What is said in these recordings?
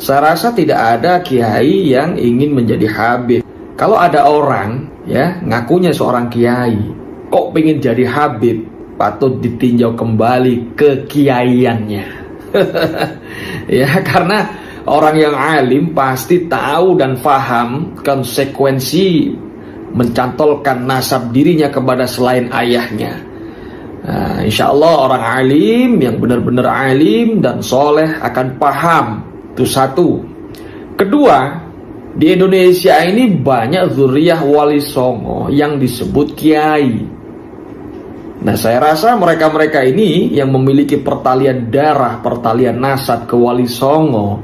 Saya rasa tidak ada kiai yang ingin menjadi habib. Kalau ada orang ya ngakunya seorang kiai, kok pengen jadi habib, patut ditinjau kembali kekiaiannya. Ya, karena orang yang alim pasti tahu dan paham konsekuensi mencantolkan nasab dirinya kepada selain ayahnya. Nah, insya Allah orang alim yang benar-benar alim dan soleh akan paham. Itu satu. Kedua, di Indonesia ini banyak zuriyah wali songo yang disebut kiai. Nah, saya rasa mereka-mereka ini yang memiliki pertalian darah, pertalian nasab ke wali songo,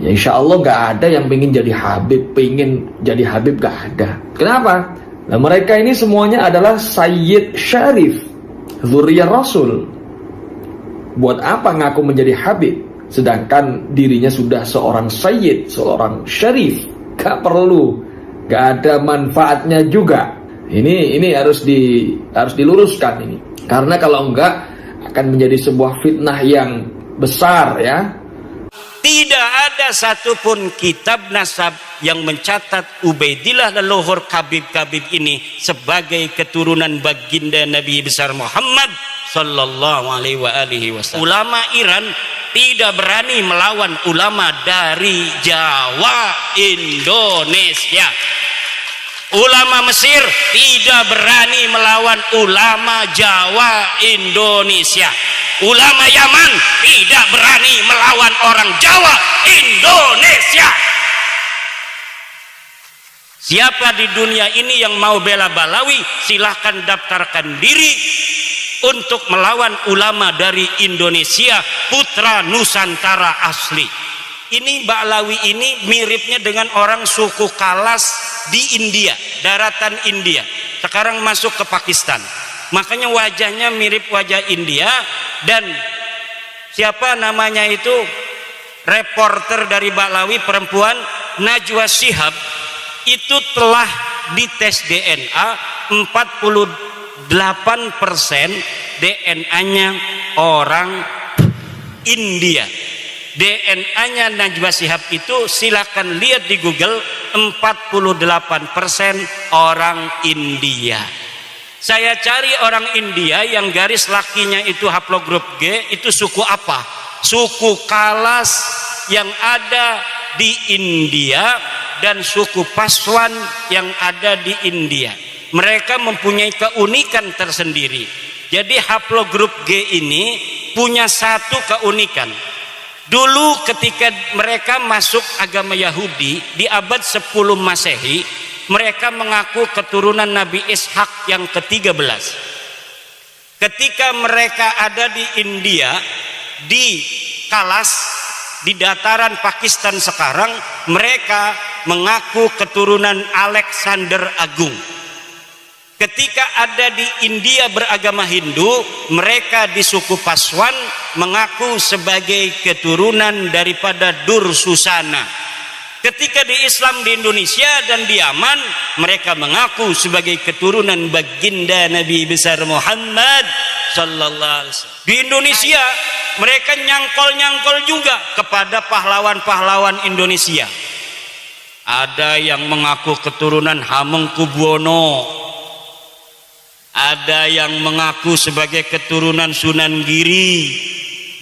ya insya Allah gak ada yang pengen jadi habib. Pengen jadi habib gak ada. Kenapa? Nah, mereka ini semuanya adalah Sayyid Syarif, zuriyah Rasul. Buat apa ngaku menjadi habib sedangkan dirinya sudah seorang sayyid, seorang syarif? Gak perlu, gak ada manfaatnya juga. Ini harus diluruskan ini. Karena kalau enggak akan menjadi sebuah fitnah yang besar ya. Tidak ada satupun kitab nasab yang mencatat Ubaidillah leluhur Khabib ini sebagai keturunan baginda Nabi besar Muhammad sallallahu alaihi wasallam. Ulama Iran tidak berani melawan ulama dari Jawa Indonesia. Ulama Mesir tidak berani melawan ulama Jawa Indonesia. Ulama Yaman tidak berani melawan orang Jawa Indonesia. Siapa di dunia ini yang mau bela Balawi, silahkan daftarkan diri untuk melawan ulama dari Indonesia, putra Nusantara asli. Ini Balawi ini miripnya dengan orang suku Kalas di India, daratan India. Sekarang masuk ke Pakistan. Makanya wajahnya mirip wajah India. Dan siapa namanya itu, reporter dari Balawi perempuan, Najwa Shihab, itu telah dites DNA 48% DNA-nya orang India. DNA-nya Najwa Shihab itu silakan lihat di Google, 48% orang India. Saya cari orang India yang garis lakinya itu haplogrup G, itu suku apa? Suku Kalas yang ada di India dan suku Paswan yang ada di India. Mereka mempunyai keunikan tersendiri. Jadi haplogrup G ini punya satu keunikan. Dulu ketika mereka masuk agama Yahudi di abad 10 Masehi, mereka mengaku keturunan Nabi Ishak yang ke-13. Ketika mereka ada di India, di Kalas, di dataran Pakistan sekarang, mereka mengaku keturunan Alexander Agung. Ketika ada di India beragama Hindu, mereka di suku Paswan mengaku sebagai keturunan daripada Dursusana. Ketika di Islam di Indonesia dan di Yaman, mereka mengaku sebagai keturunan baginda Nabi besar Muhammad sallallahu alaihi wasallam. Di Indonesia mereka nyangkol-nyangkol juga kepada pahlawan-pahlawan Indonesia. Ada yang mengaku keturunan Hamengkubuwono, ada yang mengaku sebagai keturunan Sunan Giri.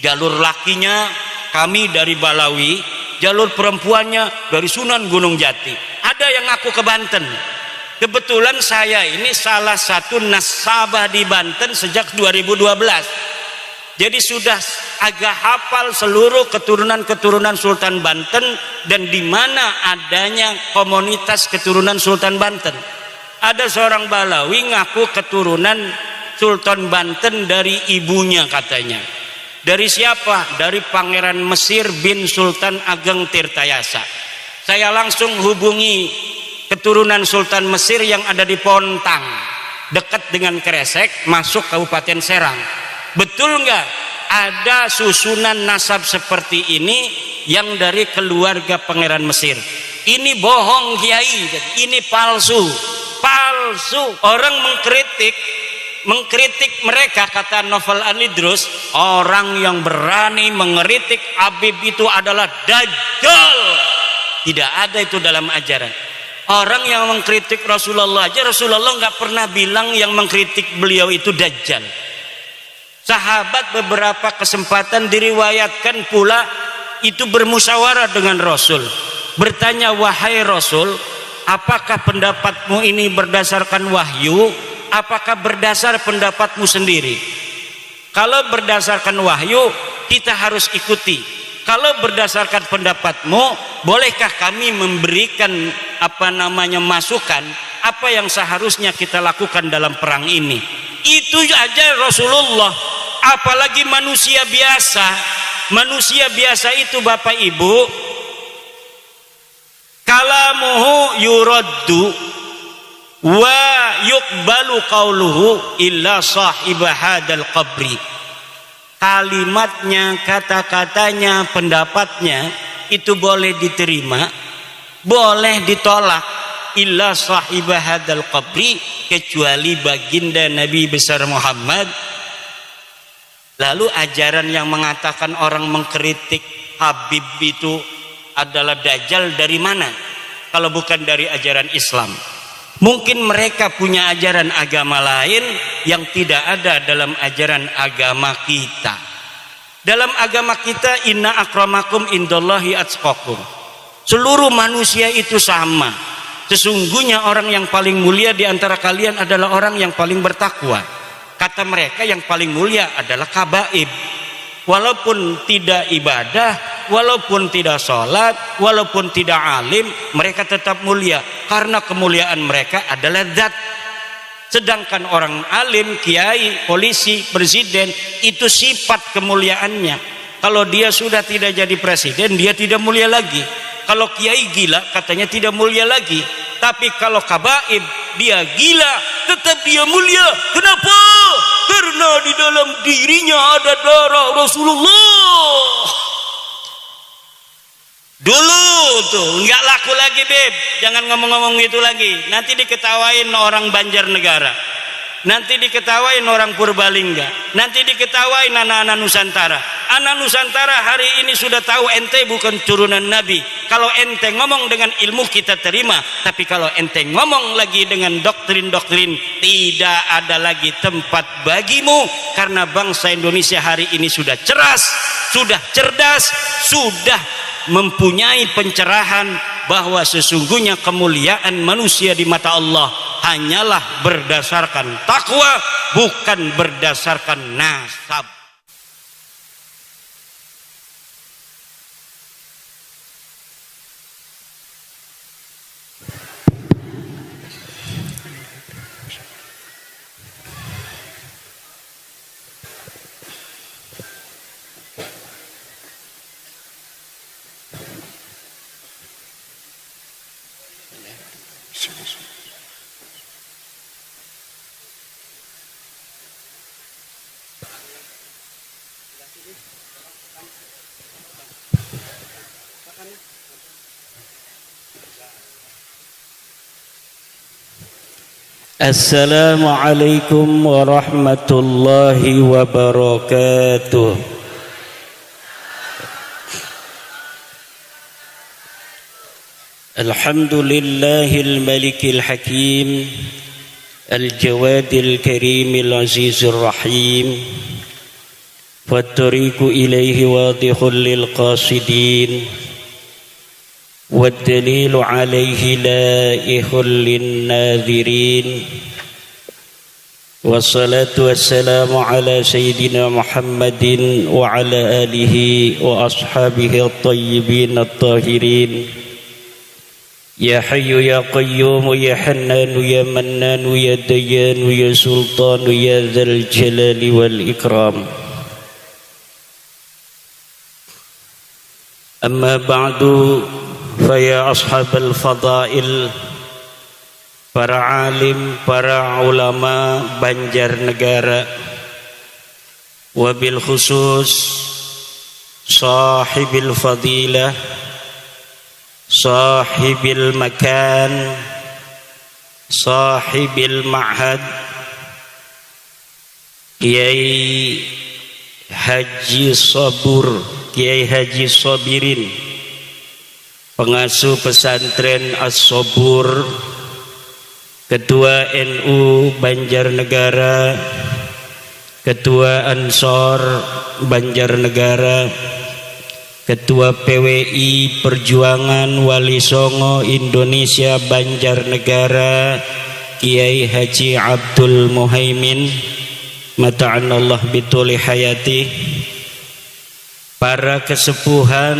Jalur lakinya kami dari Balawi, jalur perempuannya dari Sunan Gunung Jati. Ada yang ngaku ke Banten. Kebetulan saya ini salah satu nasabah di Banten sejak 2012. Jadi sudah agak hafal seluruh keturunan-keturunan Sultan Banten dan di mana adanya komunitas keturunan Sultan Banten. Ada seorang Balawi ngaku keturunan Sultan Banten dari ibunya katanya. Dari siapa? Dari Pangeran Mesir bin Sultan Ageng Tirtayasa. Saya langsung hubungi keturunan Sultan Mesir yang ada di Pontang, dekat dengan Kresek, masuk Kabupaten Serang. Betul nggak ada susunan nasab seperti ini yang dari keluarga Pangeran Mesir? Ini bohong Kiai, ini palsu. Palsu. Orang mengkritik mengkritik mereka, kata Novel Anidrus, orang yang berani mengkritik Habib itu adalah dajjal. Tidak ada itu dalam ajaran. Orang yang mengkritik Rasulullah aja, Rasulullah nggak pernah bilang yang mengkritik beliau itu dajjal. Sahabat beberapa kesempatan diriwayatkan pula itu bermusyawarah dengan Rasul, bertanya, wahai Rasul, apakah pendapatmu ini berdasarkan wahyu, apakah berdasar pendapatmu sendiri? Kalau berdasarkan wahyu kita harus ikuti, kalau berdasarkan pendapatmu, bolehkah kami memberikan masukan apa yang seharusnya kita lakukan dalam perang ini? Itu aja Rasulullah. Apalagi manusia biasa. Manusia biasa itu Bapak Ibu, kalamuhu yuraddu wa yuqbalu qauluhu illa sahibah hadal qabri. Kalimatnya, kata-katanya, pendapatnya itu boleh diterima, boleh ditolak, illa sahibah hadal qabri, kecuali baginda Nabi besar Muhammad. Lalu ajaran yang mengatakan orang mengkritik Habib itu adalah dajjal dari mana? Kalau bukan dari ajaran Islam. Mungkin mereka punya ajaran agama lain yang tidak ada dalam ajaran agama kita. Dalam agama kita, inna akramakum indallahi atqakum. Seluruh manusia itu sama. Sesungguhnya orang yang paling mulia di antara kalian adalah orang yang paling bertakwa. Kata mereka yang paling mulia adalah kabaib. Walaupun tidak ibadah, walaupun tidak sholat, walaupun tidak alim, mereka tetap mulia karena kemuliaan mereka adalah zat. Sedangkan orang alim, kiai, polisi, presiden itu sifat kemuliaannya. Kalau dia sudah tidak jadi presiden, dia tidak mulia lagi. Kalau kiai gila, katanya tidak mulia lagi. Tapi kalau kabaib, dia gila, tetap dia mulia. Kenapa? Karena di dalam dirinya ada darah Rasulullah. Dulu tuh nggak laku lagi, Beb. Jangan ngomong-ngomong gitu lagi. Nanti diketawain orang Banjarnegara. Nanti diketawain orang Purbalingga. Nanti diketawain anak-anak Nusantara. Anak Nusantara hari ini sudah tahu ente bukan turunan Nabi. Kalau ente ngomong dengan ilmu kita terima. Tapi kalau ente ngomong lagi dengan doktrin-doktrin, tidak ada lagi tempat bagimu. Karena bangsa Indonesia hari ini sudah cerdas, sudah cerdas, sudah mempunyai pencerahan bahwa sesungguhnya kemuliaan manusia di mata Allah hanyalah berdasarkan takwa, bukan berdasarkan nasab. Assalamualaikum warahmatullahi wabarakatuh. Alhamdulillahil malikil hakim, al-jawadil karimil azizir rahim, wat-tariqu ilaihi wadihul lil qasidin, والدليل عليه لائح للناذرين والصلاة والسلام على سيدنا محمد وعلى آله وأصحابه الطيبين الطاهرين يا حي يا قيوم يا حنان يا منان يا ديان يا سلطان يا ذا الجلال والإكرام أما بعد Faya ashabal fadail, para alim, para ulama Banjarnegara, wabil khusus sahibil fadilah, sahibil makan, sahibil ma'had, Kiai Haji Sobur, Kiai Haji Sobirin, pengasuh pesantren As-Sobur, Ketua NU Banjarnegara, Ketua Ansor Banjarnegara, Ketua PWI Perjuangan Wali Songo Indonesia Banjarnegara, Kiai Haji Abdul Muhaimin, mata'anallah bituli hayati, para kesepuhan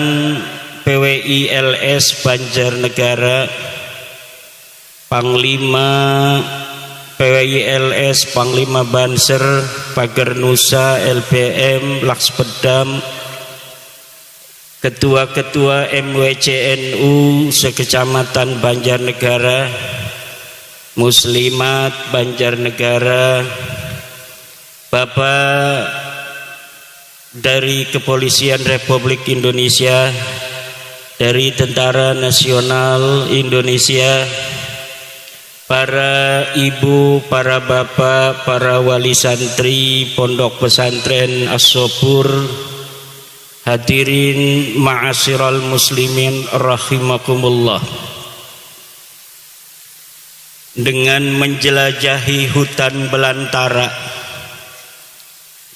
PWI LS Banjarnegara, Panglima PWI LS, Panglima Banser, Pagar Nusa, LPM, Lakspedam, ketua-ketua MWCNU sekecamatan Banjarnegara, Muslimat Banjarnegara, Bapak dari Kepolisian Republik Indonesia, dari Tentara Nasional Indonesia, para ibu, para bapak, para wali santri Pondok Pesantren As-Sobur, hadirin ma'asyiral muslimin rahimakumullah. Dengan menjelajahi hutan belantara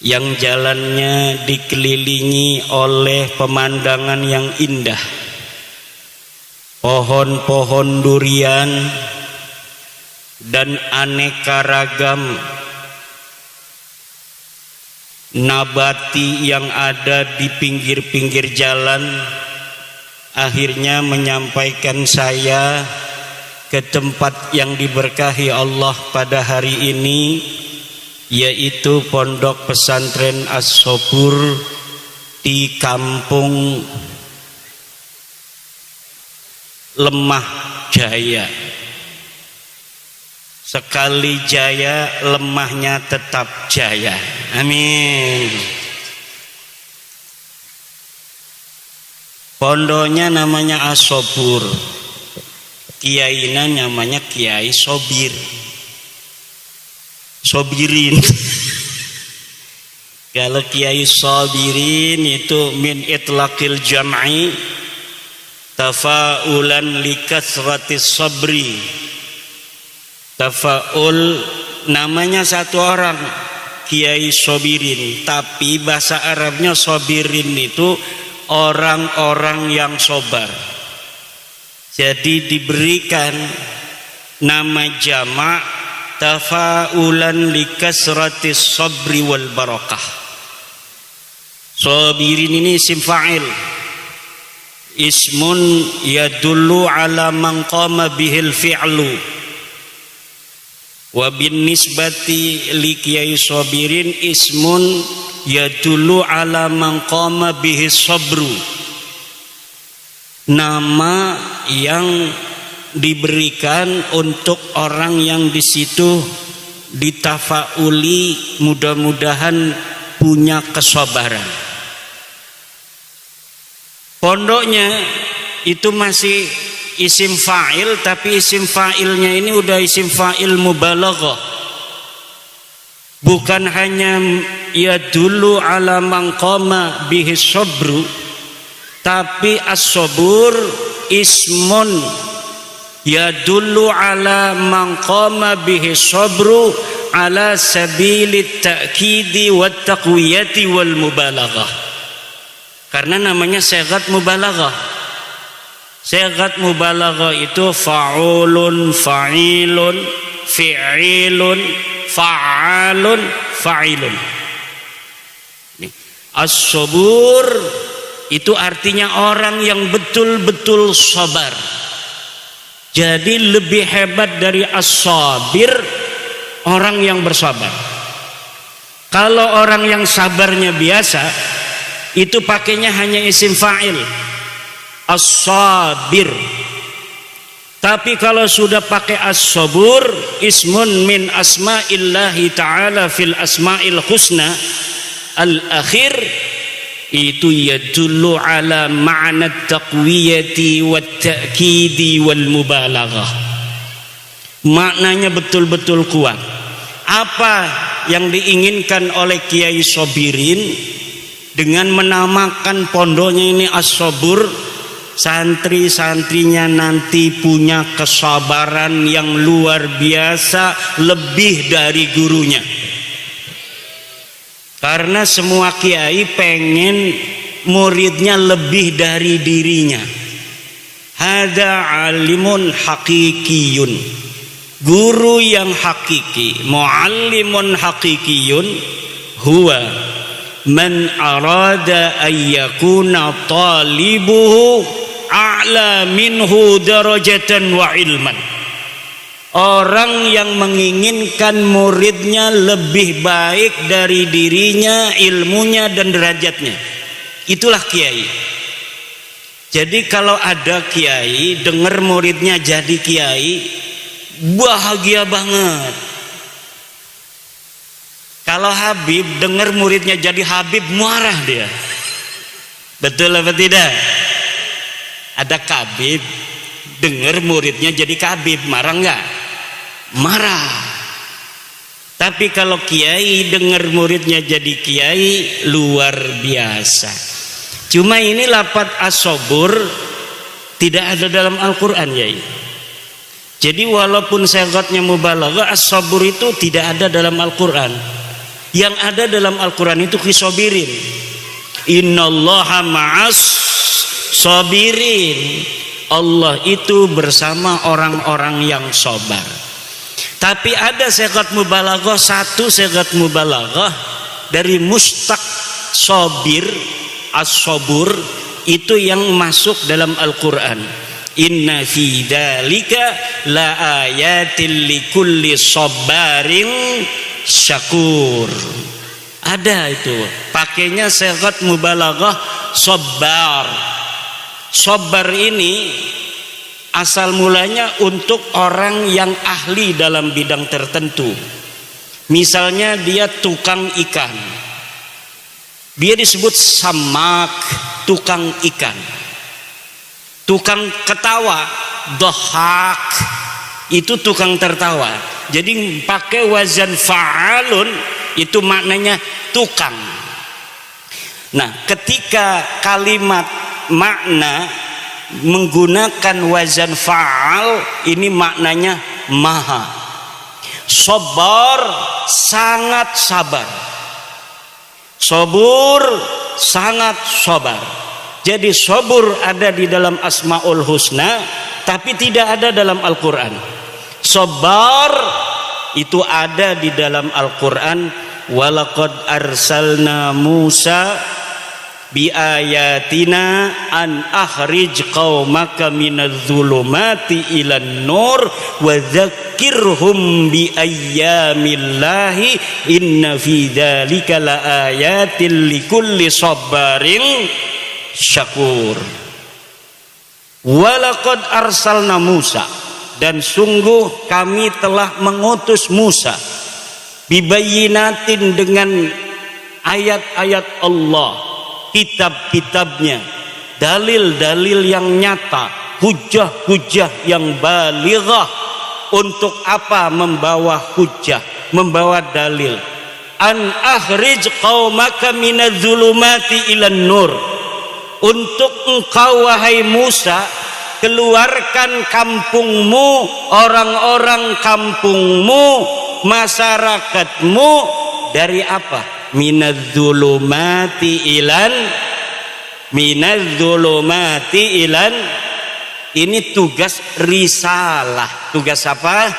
yang jalannya dikelilingi oleh pemandangan yang indah, pohon-pohon durian dan aneka ragam nabati yang ada di pinggir-pinggir jalan, akhirnya menyampaikan saya ke tempat yang diberkahi Allah pada hari ini, yaitu Pondok Pesantren As-Sobur di Kampung Lemah Jaya. Sekali jaya, lemahnya tetap jaya. Amin. Pondoknya namanya As-Sobur, kiainya namanya Kiai Sobir, Sobirin. Kalau Kiai Sobirin itu min itlaqil jam'i tafa'ulan likasratis sabri. Tafa'ul namanya satu orang, Kiai Sobirin, tapi bahasa Arabnya Sobirin itu orang-orang yang sobar. Jadi diberikan nama jamak tafa'ulan likasratis sabri wal barakah. Sobirin ini isim fa'il, ismun yadullu ala man qama bihil fi'lu. Wa bin nisbati li Kiai Sobirin ismun yadullu ala man qama bihi sabru, nama yang diberikan untuk orang yang di situ ditafauli, mudah-mudahan punya kesabaran. Pondoknya itu masih isim fa'il, tapi isim fa'ilnya ini udah isim fa'il mubalaghah, bukan hanya yadullu ala man qama bihi sabru, tapi as-sabur ismun yadullu ala man qama bihi sabru ala sabilit ta'kidi wat taqwiyati wal mubalaghah, karena namanya sighat mubalaghah. Sighat mubalaghah itu fa'ulun, fa'ilun, fi'ilun, fa'alun, fa'ilun. As-sabur itu artinya orang yang betul-betul sabar. Jadi lebih hebat dari as-sabir orang yang bersabar. Kalau orang yang sabarnya biasa, itu pakainya hanya isim fa'il, as-sabir. Tapi kalau sudah pakai as-sabur, ismun min asma'illahi ta'ala fil asma'il husna al-akhir, itu yadullu ala ma'na taqwiyati wat ta'kidi wal mubalaghah. Maknanya betul-betul kuat. Apa yang diinginkan oleh Kiai Sobirin dengan menamakan pondoknya ini As-Sobur, santri-santrinya nanti punya kesabaran yang luar biasa, lebih dari gurunya. Karena semua kiai pengen muridnya lebih dari dirinya. Hada alimun hakikiyun, guru yang hakiki, muallimun hakikiyun, huwa man arada ayyakuna talibuhu a'la minhu darajatan wa ilman. Orang yang menginginkan muridnya lebih baik dari dirinya, ilmunya dan derajatnya, itulah kiai. Jadi kalau ada kiai dengar muridnya jadi kiai, bahagia banget. Kalau Habib dengar muridnya jadi Habib, marah dia. Betul apa tidak? Ada Kabib dengar muridnya jadi Kabib, marah enggak? Marah. Tapi kalau kiai dengar muridnya jadi kiai, luar biasa. Cuma ini lafaz as-sobur tidak ada dalam Al-Quran, Yai. Jadi walaupun segatnya mubalaghah, as-sobur itu tidak ada dalam Al-Quran. Yang ada dalam Al-Quran itu khisobirin. Innallaha ma'as sobirin. Allah itu bersama orang-orang yang sabar. Tapi ada segat mubalaghah, satu segat mubalaghah dari mustaq sobir, as-sobur, itu yang masuk dalam Al-Quran. Inna fi dzalika la ayatil likulli sabarin syakur. Ada itu, pakainya segat mubalaghah sabar. Sabar ini asal mulanya untuk orang yang ahli dalam bidang tertentu. Misalnya dia tukang ikan, dia disebut samak, tukang ikan. Tukang ketawa, dhahak, itu tukang tertawa. Jadi pakai wazan fa'alun, itu maknanya tukang. Nah, ketika kalimat makna menggunakan wazan fa'al, ini maknanya maha. Sabar, sangat sabar. Sabur, sangat sabar. Jadi sabur ada di dalam Asmaul Husna, tapi tidak ada dalam Al-Quran. Sabar itu ada di dalam Al-Quran. Walaqad arsalna Musa biayatina an akhrij qaumaka minadz zulumati ilan nur wa dzakkirhum bi ayyamillahi inna fi dzalika laayatil likulli sabarin syakur. Walaqad arsalna Musa, dan sungguh kami telah mengutus Musa bibayinatin, dengan ayat-ayat Allah, kitab-kitabnya, dalil-dalil yang nyata, hujah-hujah yang balighah. Untuk apa membawa hujah, membawa dalil? An akhrij qaumaka minadz zulumati ilan nur. Untuk engkau wahai Musa, keluarkan kampungmu, orang-orang kampungmu, masyarakatmu dari apa? Minadz zulumati ilan, minadz zulumati ilan. Ini tugas risalah. Tugas apa?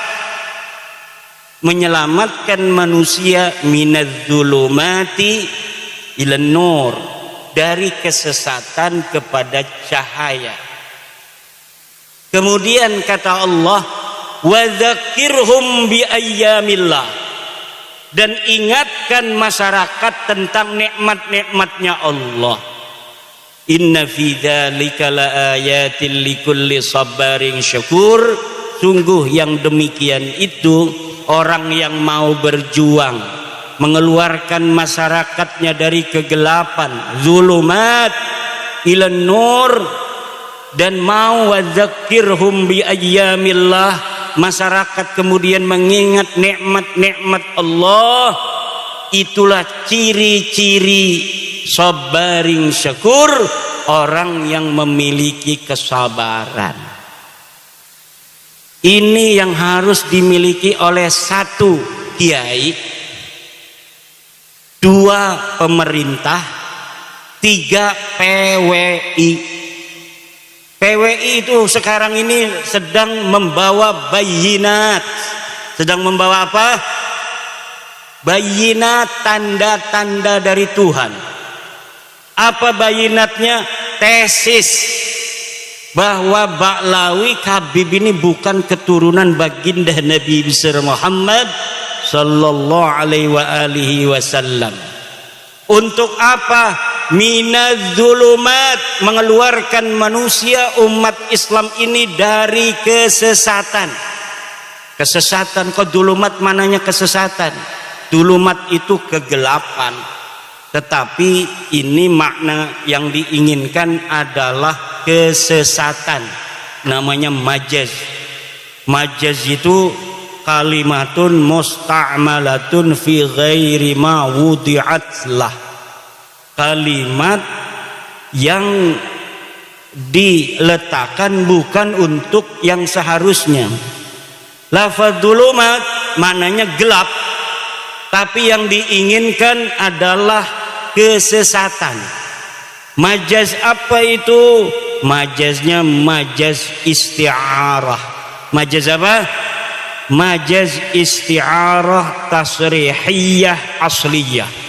Menyelamatkan manusia minadz zulumati ilan nur, dari kesesatan kepada cahaya. Kemudian kata Allah, wa dzakirhum bi ayyamillah, dan ingatkan masyarakat tentang nikmat-nikmatnya Allah. Inna fi dzalika laayatil likulli sabarin syakur. Sungguh yang demikian itu orang yang mau berjuang mengeluarkan masyarakatnya dari kegelapan, zulumat ilan nur, dan mau wadzakirhum bi ayyamillah, masyarakat kemudian mengingat nikmat-nikmat Allah. itulah ciri-ciri sabaring syakur, orang yang memiliki kesabaran. Ini yang harus dimiliki oleh satu kiai, dua pemerintah, tiga PWI. PWI itu sekarang ini sedang membawa bayinat. Sedang membawa apa? Bayinat, tanda-tanda dari Tuhan. Apa bayinatnya? Tesis bahwa Ba'lawi Habib ini bukan keturunan baginda Nabi besar Muhammad sallallahu alaihi wasallam. Untuk apa? Minadz-dzulumat, mengeluarkan manusia umat Islam ini dari kesesatan. Kesesatan, kok dzulumat mananya kesesatan? Dzulumat itu kegelapan. Tetapi ini makna yang diinginkan adalah kesesatan. Namanya majaz. Majaz itu kalimatun musta'malatun fi ghairi ma wudi'at lah. Kalimat yang diletakkan bukan untuk yang seharusnya. Lafaz dzulumat maknanya gelap, tapi yang diinginkan adalah kesesatan. Majaz apa itu? Majaznya majaz isti'arah. Majaz apa? Majaz isti'arah tasrihiyah asliyah.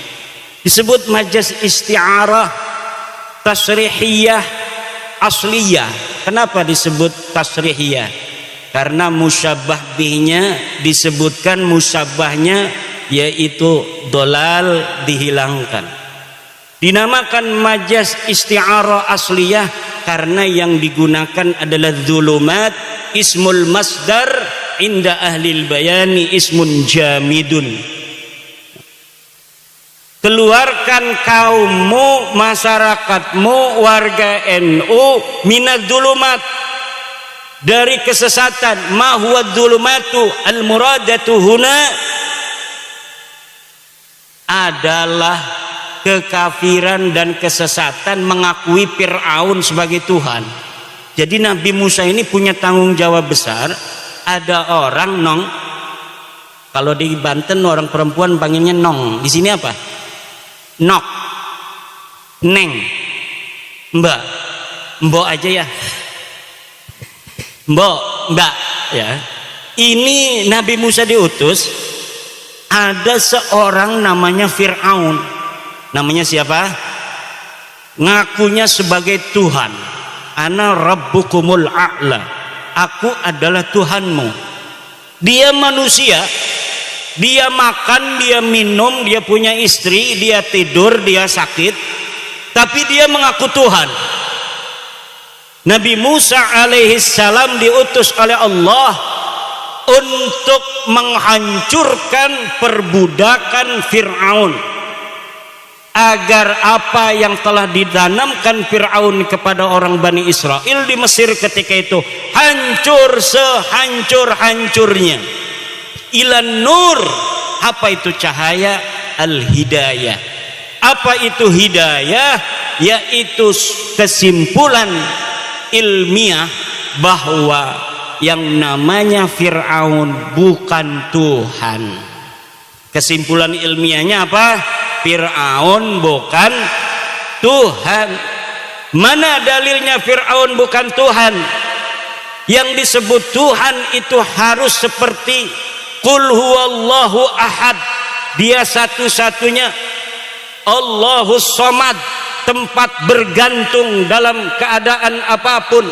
Disebut majaz isti'arah tasrihiyah asliyah. Kenapa disebut tasrihiyah? Karena musyabbah bihnya disebutkan musyabbahnya, yaitu dolal dihilangkan. Dinamakan majaz isti'arah asliyah karena yang digunakan adalah dzulumat, ismul masdar inda ahlil bayani ismun jamidun. Keluarkan kaummu, masyarakatmu, warga NU minadz dzulumat, dari kesesatan. Ma huwa dzulumatu al muradatu huna adalah kekafiran dan kesesatan, mengakui Fir'aun sebagai Tuhan. Jadi Nabi Musa ini punya tanggung jawab besar. Ada orang nong, kalau di Banten orang perempuan panggilnya nong, di sini apa? Nok, neng, mbak, mbok aja ya, mbok, mbak ya. Ini Nabi Musa diutus, ada seorang namanya Fir'aun. Namanya siapa? Ngakunya sebagai Tuhan. Ana rabbukumul a'la, aku adalah Tuhanmu. Dia manusia, dia makan, dia minum, dia punya istri, dia tidur, dia sakit, tapi dia mengaku Tuhan. Nabi Musa alaihissalam diutus oleh Allah untuk menghancurkan perbudakan Fir'aun, agar apa yang telah ditanamkan Fir'aun kepada orang Bani Israel di Mesir ketika itu hancur sehancur-hancurnya. Ilan nur, apa itu cahaya? Al-hidayah. Apa itu hidayah? Yaitu kesimpulan ilmiah bahwa yang namanya Fir'aun bukan Tuhan. Kesimpulan ilmiahnya apa? Fir'aun bukan Tuhan. Mana dalilnya Fir'aun bukan Tuhan? Yang disebut Tuhan itu harus seperti Qul huwallahu ahad, dia satu-satunya. Allahus somad, tempat bergantung dalam keadaan apapun.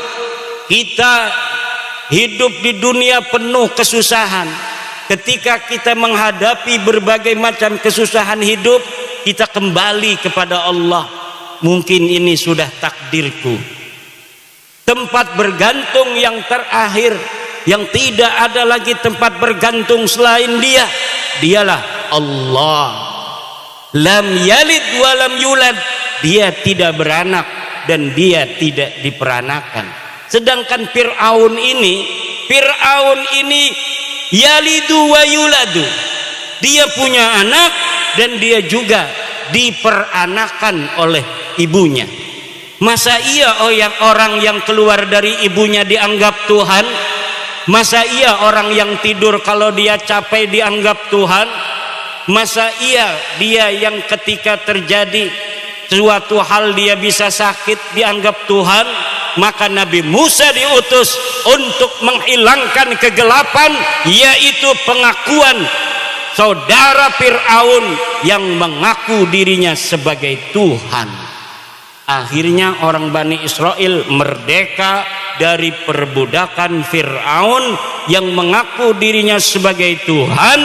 Kita hidup di dunia penuh kesusahan. Ketika kita menghadapi berbagai macam kesusahan hidup, kita kembali kepada Allah. Mungkin ini sudah takdirku. Tempat bergantung yang terakhir, yang tidak ada lagi tempat bergantung selain Dia, Dialah Allah. Lam yalid wa lam yulad, Dia tidak beranak dan Dia tidak diperanakan. Sedangkan Fir'aun ini yalidu wa yuladu, dia punya anak dan dia juga diperanakan oleh ibunya. Masa iya orang yang keluar dari ibunya dianggap Tuhan? Masa iya orang yang tidur kalau dia capek dianggap Tuhan? Masa iya dia yang ketika terjadi suatu hal dia bisa sakit dianggap Tuhan? Maka Nabi Musa diutus untuk menghilangkan kegelapan, yaitu pengakuan saudara Fir'aun yang mengaku dirinya sebagai Tuhan. Akhirnya orang Bani Israel merdeka dari perbudakan Fir'aun yang mengaku dirinya sebagai Tuhan,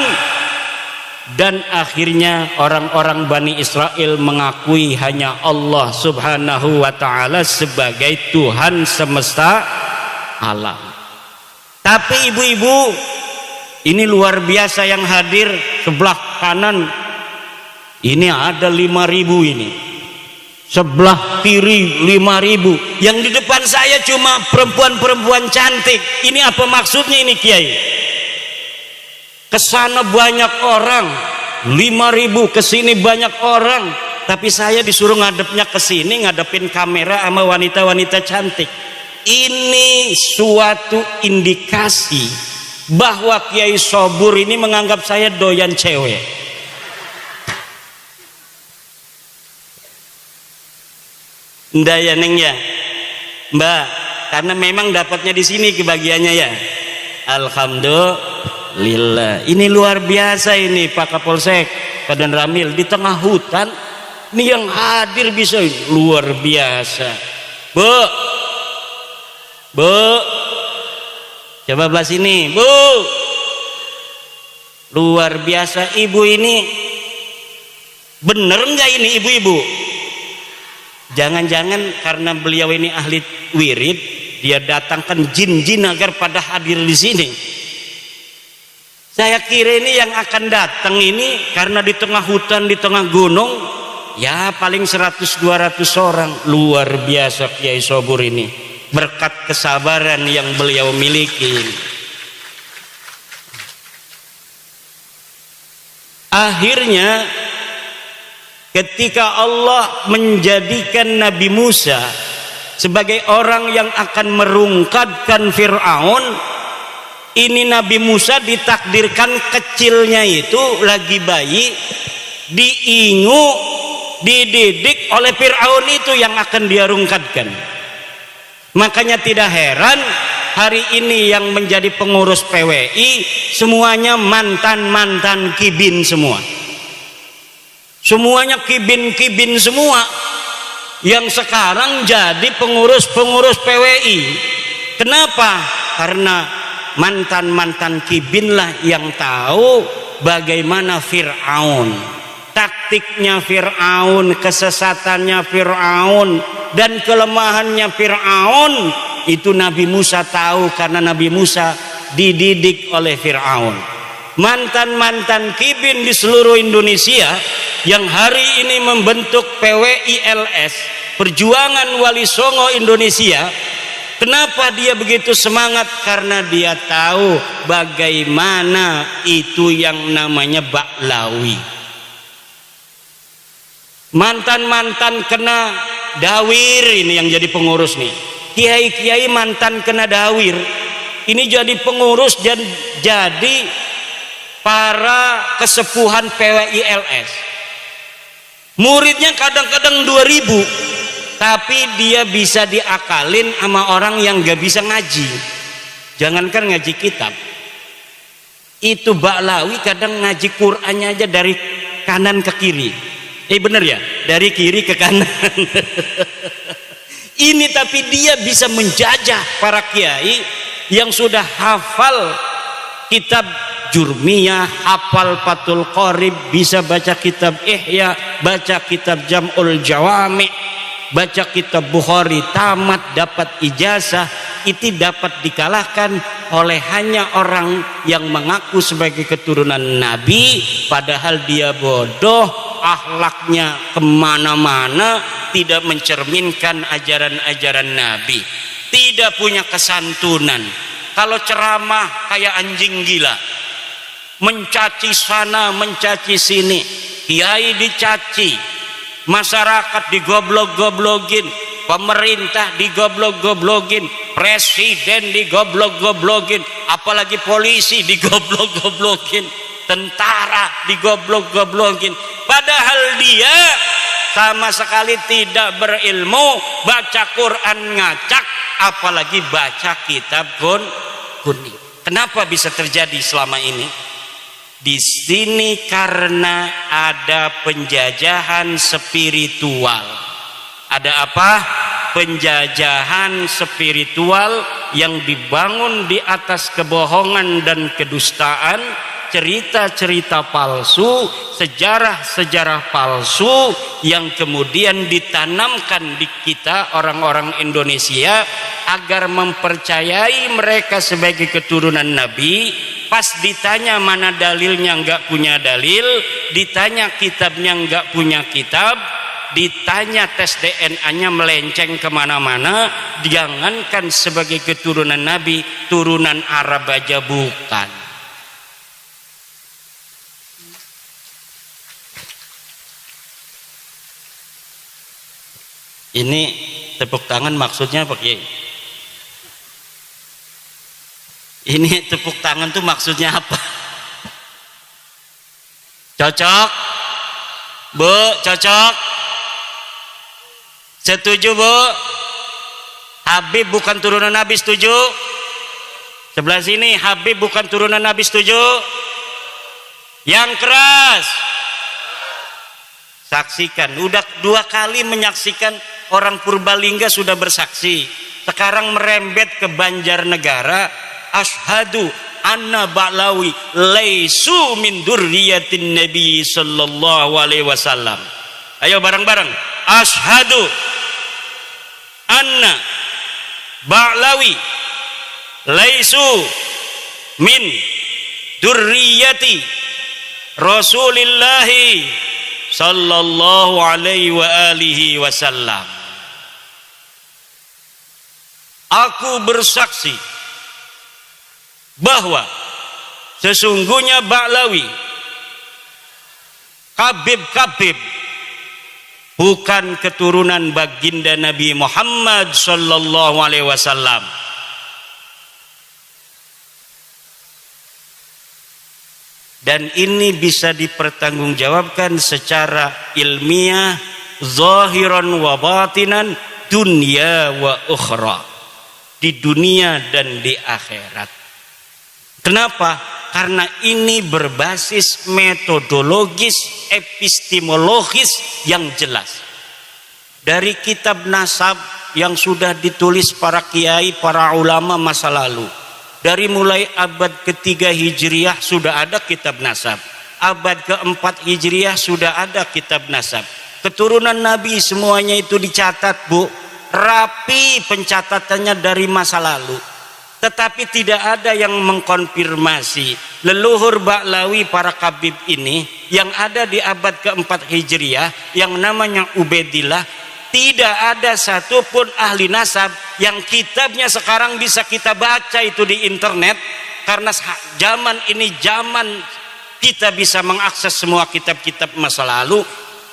dan akhirnya orang-orang Bani Israel mengakui hanya Allah Subhanahu wa ta'ala sebagai Tuhan semesta alam. Tapi ibu-ibu, ini luar biasa yang hadir sebelah kanan ini ada 5.000 ini, sebelah kiri 5.000, yang di depan saya cuma perempuan-perempuan cantik. Ini apa maksudnya ini Kiai? Kesana banyak orang 5.000, kesini banyak orang, tapi saya disuruh ngadepnya ke sini, ngadepin kamera sama wanita-wanita cantik. Ini suatu indikasi bahwa Kiai Sobur ini menganggap saya doyan cewek. Ndak ya Neng ya, Mbak, karena memang dapatnya di sini kebagiannya ya. Alhamdulillah. Ini luar biasa ini Pak Kapolsek Padan Ramil di tengah hutan. Ini yang hadir bisa luar biasa. Bu, coba belah sini, Bu. Luar biasa ibu ini. Bener nggak ini ibu-ibu? Jangan-jangan karena beliau ini ahli wirid, dia datangkan jin-jin agar pada hadir di sini. Saya kira ini yang akan datang ini karena di tengah hutan, di tengah gunung, ya paling 100-200 orang. Luar biasa Kiai Sobur ini, berkat kesabaran yang beliau miliki. Akhirnya ketika Allah menjadikan Nabi Musa sebagai orang yang akan merungkadkan Fir'aun, ini Nabi Musa ditakdirkan kecilnya itu lagi bayi, diingu, dididik oleh Fir'aun itu yang akan dia rungkadkan. Makanya tidak heran hari ini yang menjadi pengurus PWI semuanya mantan-mantan kibin semua. Semuanya kibin-kibin semua yang sekarang jadi pengurus-pengurus PWI. Kenapa? Karena mantan-mantan kibin lah yang tahu bagaimana Fir'aun, taktiknya Fir'aun, kesesatannya Fir'aun, dan kelemahannya Fir'aun. Itu Nabi Musa tahu karena Nabi Musa dididik oleh Fir'aun. Mantan-mantan kibin di seluruh Indonesia yang hari ini membentuk PWILS, Perjuangan Wali Songo Indonesia. Kenapa dia begitu semangat? Karena dia tahu bagaimana itu yang namanya Baklawi. Mantan-mantan kena dawir ini yang jadi pengurus nih. Kiai-kiai mantan kena dawir ini jadi pengurus dan jadi para kesepuhan PWILS. Muridnya kadang-kadang 2.000, tapi dia bisa diakalin sama orang yang gak bisa ngaji. Jangankan ngaji kitab, itu Baklawi kadang ngaji Qur'annya aja dari kanan ke kiri. Bener ya, dari kiri ke kanan. Ini tapi dia bisa menjajah para kiai yang sudah hafal kitab Jurmiyah, hafal Fathul Qorib, bisa baca kitab Ihya, baca kitab Jam'ul Jawami', baca kitab Bukhari, tamat, dapat ijazah. Itu dapat dikalahkan oleh hanya orang yang mengaku sebagai keturunan Nabi, padahal dia bodoh, akhlaknya kemana-mana, tidak mencerminkan ajaran-ajaran Nabi, tidak punya kesantunan. Kalau ceramah kayak anjing gila, mencaci sana mencaci sini. kiai dicaci, masyarakat digoblok-goblokin, pemerintah digoblok-goblokin, presiden digoblok-goblokin, apalagi polisi digoblok-goblokin, tentara digoblok-goblokin, padahal dia sama sekali tidak berilmu, baca Quran ngacak, apalagi baca kitab kuning. Kenapa bisa terjadi selama ini? Di sini karena ada penjajahan spiritual. Ada apa? Penjajahan spiritual yang dibangun di atas kebohongan dan kedustaan, cerita-cerita palsu, sejarah-sejarah palsu yang kemudian ditanamkan di kita orang-orang Indonesia agar mempercayai mereka sebagai keturunan Nabi. Pas ditanya mana dalilnya nggak punya dalil, ditanya kitabnya nggak punya kitab, ditanya tes DNA-nya melenceng kemana-mana. Jangankan sebagai keturunan Nabi, turunan Arab aja bukan. Ini tepuk tangan maksudnya apa, Kiai? Ini tepuk tangan tuh maksudnya apa? Cocok? Bu, cocok? Setuju, Bu? Habib bukan turunan Nabi, setuju? Sebelah sini, Habib bukan turunan Nabi, setuju? Yang keras. Saksikan. Udah 2 kali menyaksikan, orang Purbalingga sudah bersaksi. Sekarang merembet ke Banjarnegara. Ashhadu anna Ba'lawi laisu min durriyatin Nabi sallallahu alaihi wasallam. Ayo bareng-bareng. Ashhadu anna Ba'lawi laisu min durriyati Rasulillahi sallallahu alaihi wa alihi wasallam. Aku bersaksi bahwa sesungguhnya Ba'lawi, Habib bukan keturunan baginda Nabi Muhammad sallallahu alaihi wasallam. Dan ini bisa dipertanggungjawabkan secara ilmiah, zahiran wa batinan, dunia wa ukhra, di dunia dan di akhirat. Kenapa? Karena ini berbasis metodologis, epistemologis yang jelas. Dari kitab nasab yang sudah ditulis para kiai, para ulama masa lalu. Dari mulai abad ke-3 Hijriah sudah ada kitab nasab. Abad ke-4 Hijriah sudah ada kitab nasab. Keturunan Nabi semuanya itu dicatat, Bu. Rapi pencatatannya dari masa lalu. Tetapi tidak ada yang mengkonfirmasi leluhur Ba'lawi para Habib ini yang ada di abad ke-4 Hijriah yang namanya Ubaidillah. Tidak ada satupun ahli nasab yang kitabnya sekarang bisa kita baca itu di internet, karena zaman ini zaman kita bisa mengakses semua kitab-kitab masa lalu.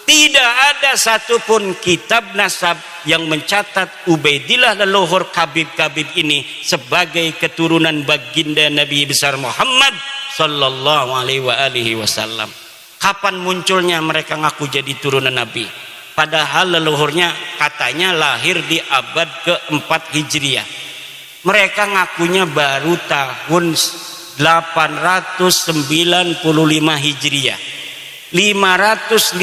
Tidak ada satupun kitab nasab yang mencatat Ubaidillah leluhur Habib-Habib ini sebagai keturunan baginda Nabi besar Muhammad sallallahu alaihi wasallam. Kapan munculnya mereka ngaku jadi turunan Nabi? Padahal leluhurnya katanya lahir di abad ke-4 Hijriah. Mereka ngakunya baru tahun 895 Hijriah. 550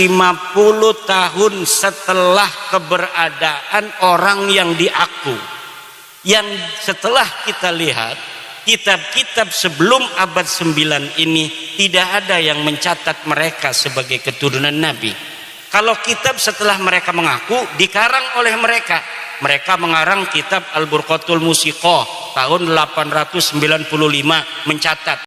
tahun setelah keberadaan orang yang diaku. Yang setelah kita lihat kitab-kitab sebelum abad 9 ini tidak ada yang mencatat mereka sebagai keturunan Nabi. Kalau kitab setelah mereka mengaku dikarang oleh mereka. Mereka mengarang kitab Al-Burqatul Musiqah tahun 895 mencatat